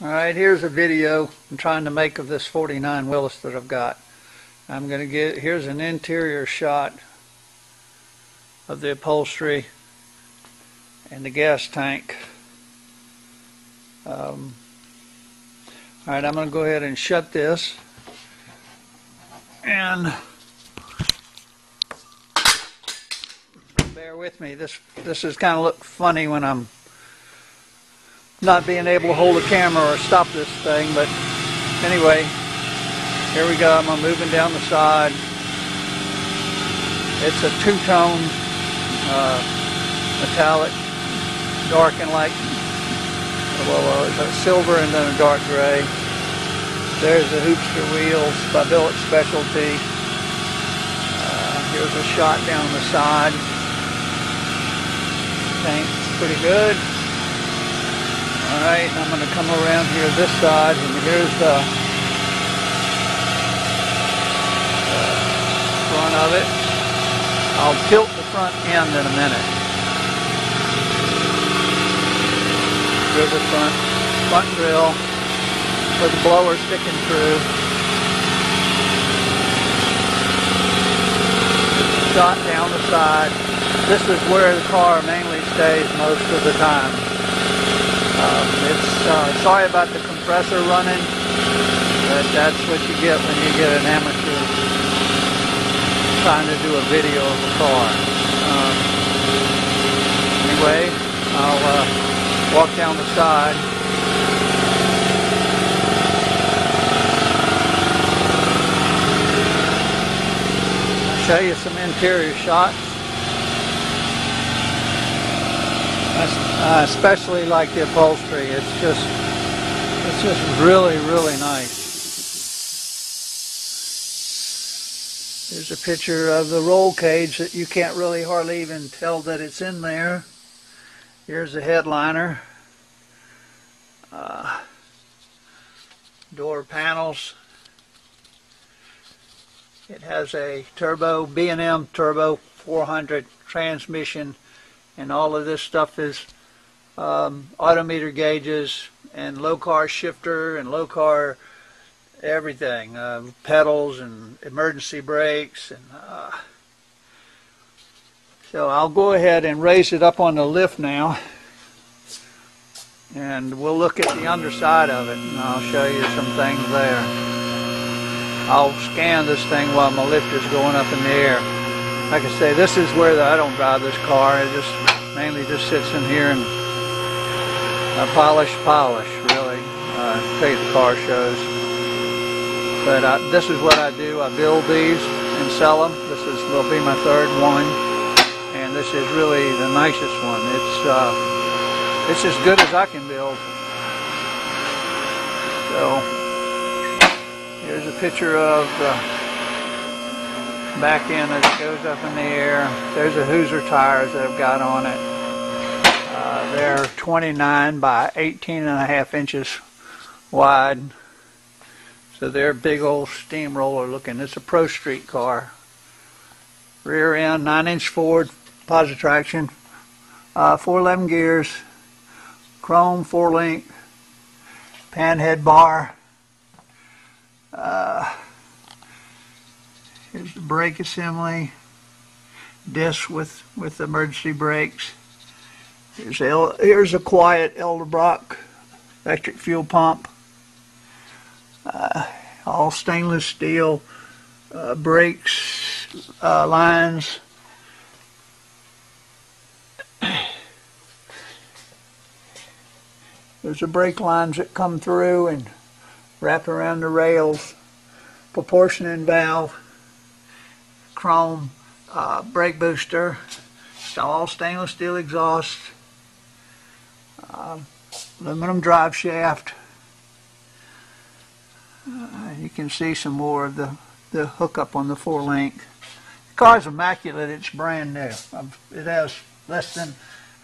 Alright, here's a video I'm trying to make of this 49 Willys that I've got. Here's an interior shot of the upholstery and the gas tank. Alright, I'm going to go ahead and shut this. And bear with me, this is kind of look funny when I'm not being able to hold the camera or stop this thing, but anyway, here we go. I'm moving down the side. It's a two-tone metallic, dark and light. Well, it's a silver and then a dark gray. There's the Hoopster wheels by Billet Specialty. Here's a shot down the side. Tank's pretty good. Alright, I'm going to come around here this side, and here's the front of it. I'll tilt the front end in a minute. Here's the front grill with the blower sticking through. Shot down the side. This is where the car mainly stays most of the time. Sorry about the compressor running, but that's what you get when you get an amateur trying to do a video of a car. Anyway, I'll walk down the side. I'll show you some interior shots. I especially like the upholstery. It's just really, really nice. There's a picture of the roll cage that you can't really hardly even tell that it's in there. Here's the headliner. Door panels. It has a turbo B&M turbo 400 transmission. And all of this stuff is odometer gauges and low car shifter and low car everything, pedals and emergency brakes. And so I'll go ahead and raise it up on the lift now, and we'll look at the underside of it, and I'll show you some things there. I'll scan this thing while my lift is going up in the air. Like I say, this is where I don't drive this car. It just mainly just sits in here and polish, really. Take the car shows. But this is what I do. I build these and sell them. Will be my third one, and this is really the nicest one. It's as good as I can build. So here's a picture of the back end as it goes up in the air. There's the Hoosier tires that I've got on it. They're 29 by 18.5 inches wide. So they're big old steamroller looking. It's a Pro Street car. Rear end, 9-inch Ford, positive traction, 411 gears, chrome 4-link, pan head bar. Here's the brake assembly, disc with emergency brakes. Here's a quiet Edelbrock electric fuel pump. All stainless steel brakes lines. There's the brake lines that come through and wrap around the rails. Proportioning valve. Chrome brake booster. It's all stainless steel exhaust. Aluminum drive shaft. You can see some more of the hookup on the 4-link. The car's immaculate. It's brand new. It has less than, I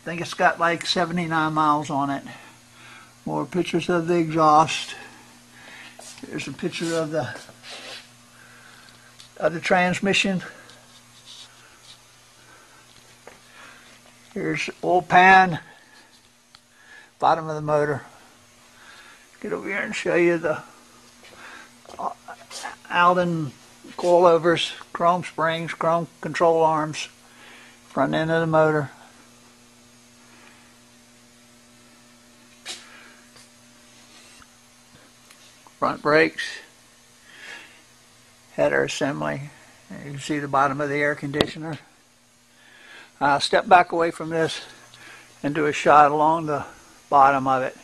think it's got like 79 miles on it. More pictures of the exhaust. Here's a picture of the transmission. Here's oil pan, bottom of the motor. get over here and show you the Alden coilovers, chrome springs, chrome control arms, front end of the motor. Front brakes, header assembly. You can see the bottom of the air conditioner. I'll step back away from this and do a shot along the bottom of it.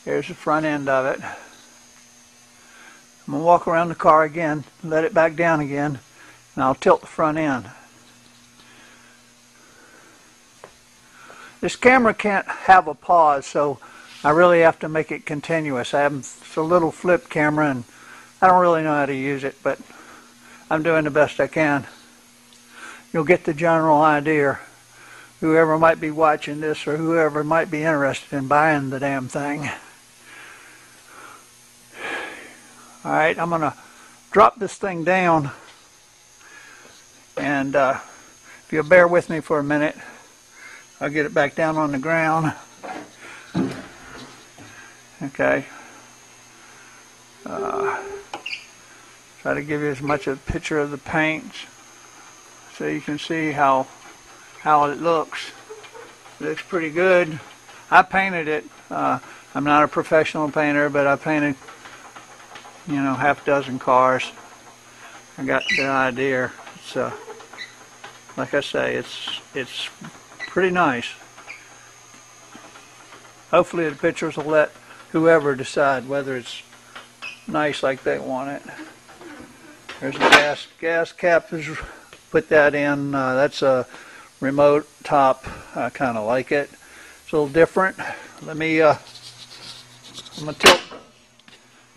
Here's the front end of it. I'm going to walk around the car again, let it back down again, and I'll tilt the front end. This camera can't have a pause, so I really have to make it continuous. It's a little flip camera, and I don't really know how to use it, but I'm doing the best I can. You'll get the general idea. Whoever might be watching this or whoever might be interested in buying the damn thing. Alright, I'm going to drop this thing down, and if you'll bear with me for a minute, I'll get it back down on the ground. Okay. Try to give you as much of a picture of the paint so you can see how it looks. It looks pretty good. I painted it. I'm not a professional painter, but I painted, you know, half a dozen cars. I got the idea. It's like I say, it's pretty nice. Hopefully the pictures will let whoever decide whether it's nice like they want it. There's a gas cap. Is put that in. That's a remote top. I kind of like it. It's a little different. Let me. I'm gonna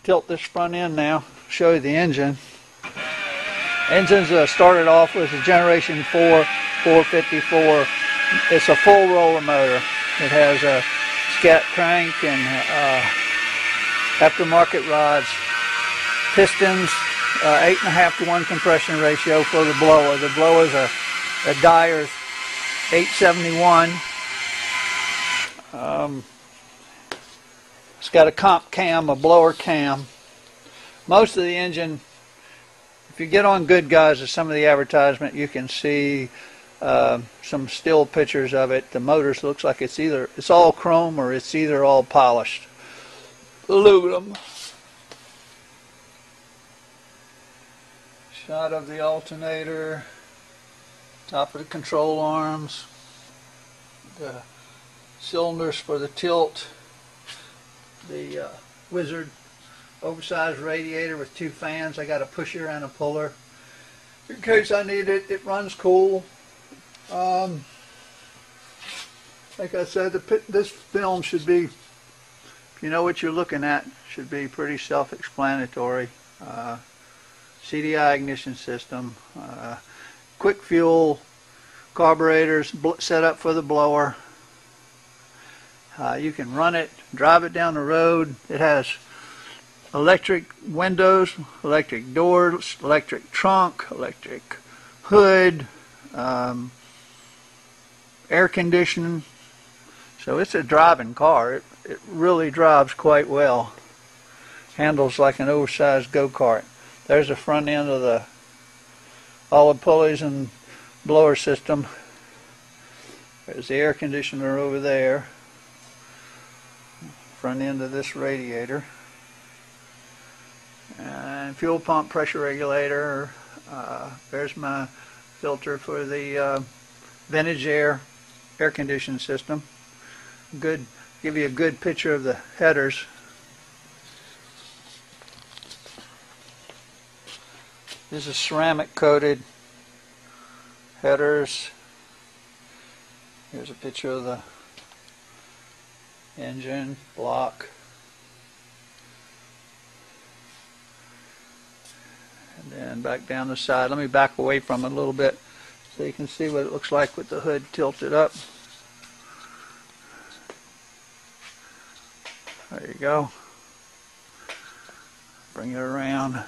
tilt this front end now. Show you the engine. Engine's started off with a Generation 4 454. It's a full roller motor. It has a scat crank and aftermarket rods, pistons, 8.5 to 1 compression ratio for the blower. The blower is a Dyer's 871. It's got a comp cam, a blower cam. Most of the engine, if you get on Good Guys or some of the advertisement, you can see some still pictures of it. The motors looks like it's all chrome or it's either all polished aluminum. Shot of the alternator, top of the control arms, the cylinders for the tilt, the Wizard oversized radiator with 2 fans. I got a pusher and a puller in case I need it. It runs cool. Like I said, this film should be, if you know what you're looking at, should be pretty self-explanatory. CDI ignition system, quick fuel, carburetors set up for the blower. You can run it, drive it down the road. It has electric windows, electric doors, electric trunk, electric hood, air conditioning. So it's a driving car. It really drives quite well. Handles like an oversized go-kart. There's the front end of all the pulleys and blower system. There's the air conditioner over there. Front end of this radiator. And fuel pump pressure regulator. There's my filter for the vintage air conditioning system. Give you a good picture of the headers. This is ceramic coated headers. Here's a picture of the engine block. And then back down the side. Let me back away from it a little bit so you can see what it looks like with the hood tilted up. There you go. Bring it around.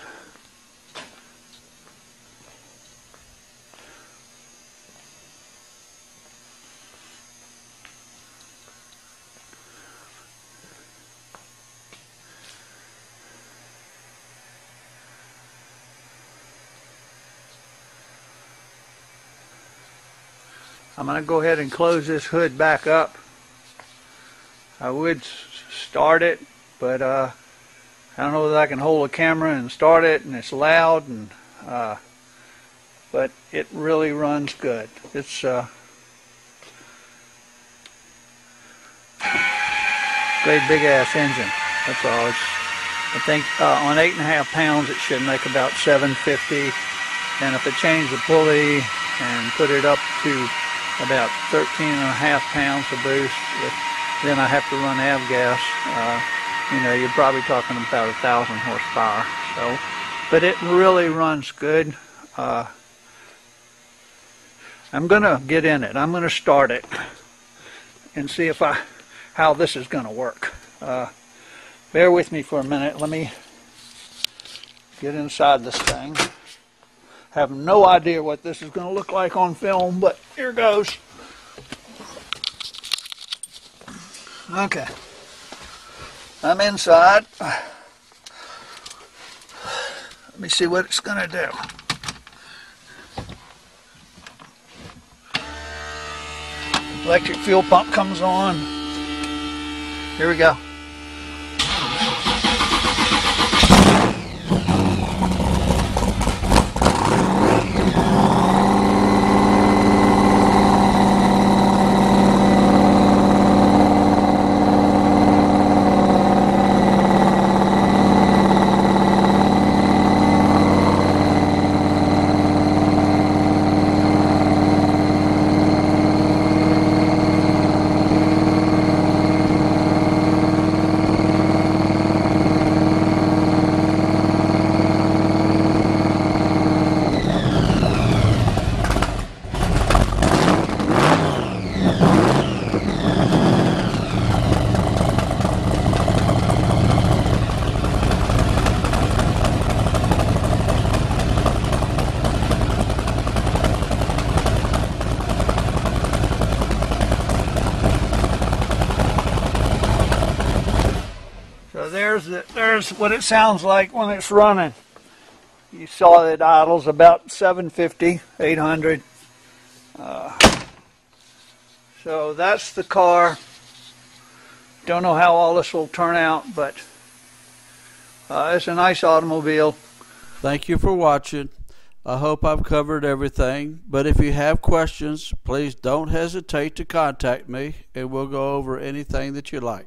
I'm going to go ahead and close this hood back up. I would start it, but I don't know that I can hold a camera and start it, and it's loud, and but it really runs good. It's great big ass engine. That's all. I think on 8.5 pounds it should make about 750, and if I change the pulley and put it up to about 13.5 pounds of boost, then I have to run avgas. You know, you're probably talking about 1,000 horsepower. So, but it really runs good. I'm gonna get in it. I'm gonna start it and see if how this is gonna work. Bear with me for a minute. Let me get inside this thing. Have no idea what this is going to look like on film, but here goes. Okay. I'm inside. Let me see what it's going to do. Electric fuel pump comes on. Here we go. So there's what it sounds like when it's running. You saw it idles about 750, 800. So that's the car. Don't know how all this will turn out, but it's a nice automobile. Thank you for watching. I hope I've covered everything, but if you have questions, please don't hesitate to contact me, and we'll go over anything that you like.